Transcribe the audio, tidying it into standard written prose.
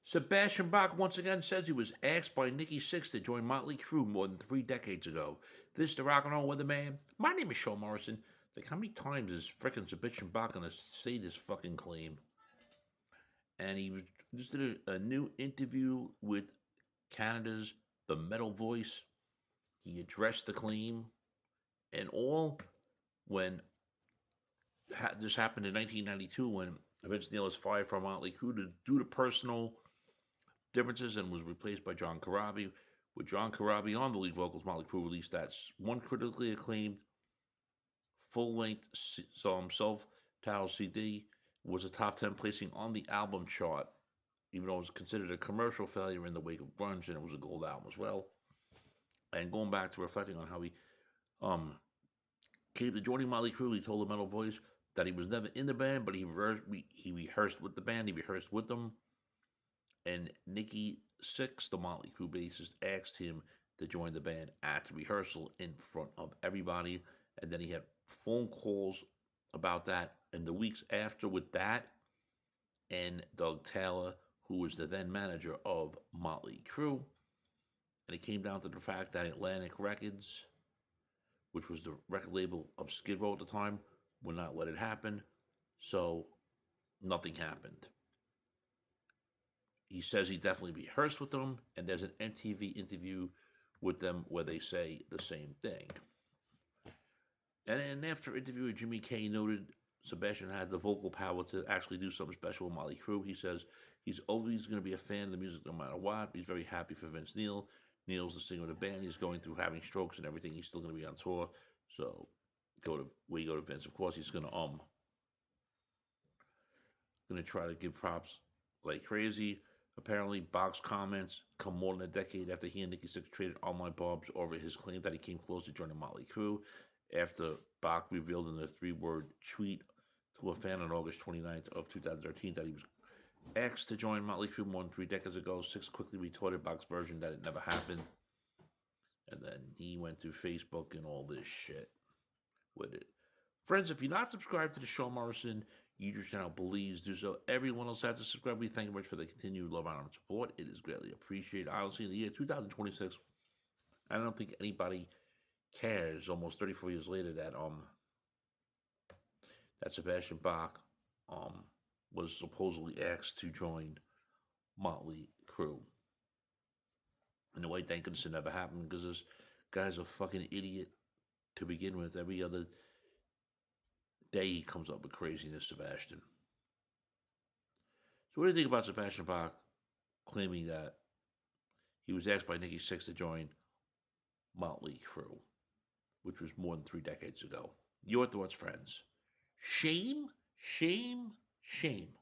Sebastian Bach once again says he was asked by Nikki Sixx to join Motley Crue more than 3 decades ago. This is the Rock and Roll Weatherman. My name is Sean Morrison. Like, how many times is frickin' Sebastian Bach gonna say this fucking claim? And he just did a new interview with Canada's The Metal Voice. He addressed the claim, and all when this happened in 1992 when Vince Neil was fired from Motley Crue due to personal differences and was replaced by John Corabi. With John Corabi on the lead vocals, Motley Crue released that one critically acclaimed full-length self-titled CD. It was a top 10 placing on the album chart, even though it was considered a commercial failure in the wake of grunge, and it was a gold album as well. And going back to reflecting on how he came to joining Motley Crue, he told the Metal Voice that he was never in the band, but he rehearsed with the band, he rehearsed with them. And Nikki Sixx, the Motley Crue bassist, asked him to join the band at the rehearsal in front of everybody. And then he had phone calls about that in the weeks after with that and Doug Taylor, who was the then manager of Motley Crue. And it came down to the fact that Atlantic Records, which was the record label of Skid Row at the time, would not let it happen. So nothing happened. He says he definitely rehearsed with them, and there's an MTV interview with them where they say the same thing. And then after interviewing Jimmy Kay noted Sebastian had the vocal power to actually do something special with Motley Crue. He says he's always going to be a fan of the music no matter what. He's very happy for Vince Neil. Neil's the singer of the band. He's going through having strokes and everything. He's still going to be on tour. So go to Vince. Of course, he's going to try to give props like crazy. Apparently, Bach's comments come more than a decade after he and Nikki Sixx traded online barbs over his claim that he came close to joining Motley Crue. After Bach revealed in a 3-word tweet to a fan on August 29th of 2013 that he was asked to join Motley Crue more than 3 decades ago, Sixx quickly retorted Bach's version that it never happened. And then he went to Facebook and all this shit with it. Friends, if you're not subscribed to the Sean Morrison YouTube channel, please do so. Everyone else has to subscribe. We thank you much for the continued love, honor, and support. It is greatly appreciated. Honestly, in the year 2026, I don't think anybody cares almost 34 years later that Sebastian Bach was supposedly asked to join Motley Crue. In a way, thank goodness it never happened, because this guy's a fucking idiot to begin with. Every other day he comes up with craziness, Sebastian. So what do you think about Sebastian Bach claiming that he was asked by Nikki Sixx to join Motley Crue, which was more than 3 decades ago? Your thoughts, friends? Shame, shame, shame.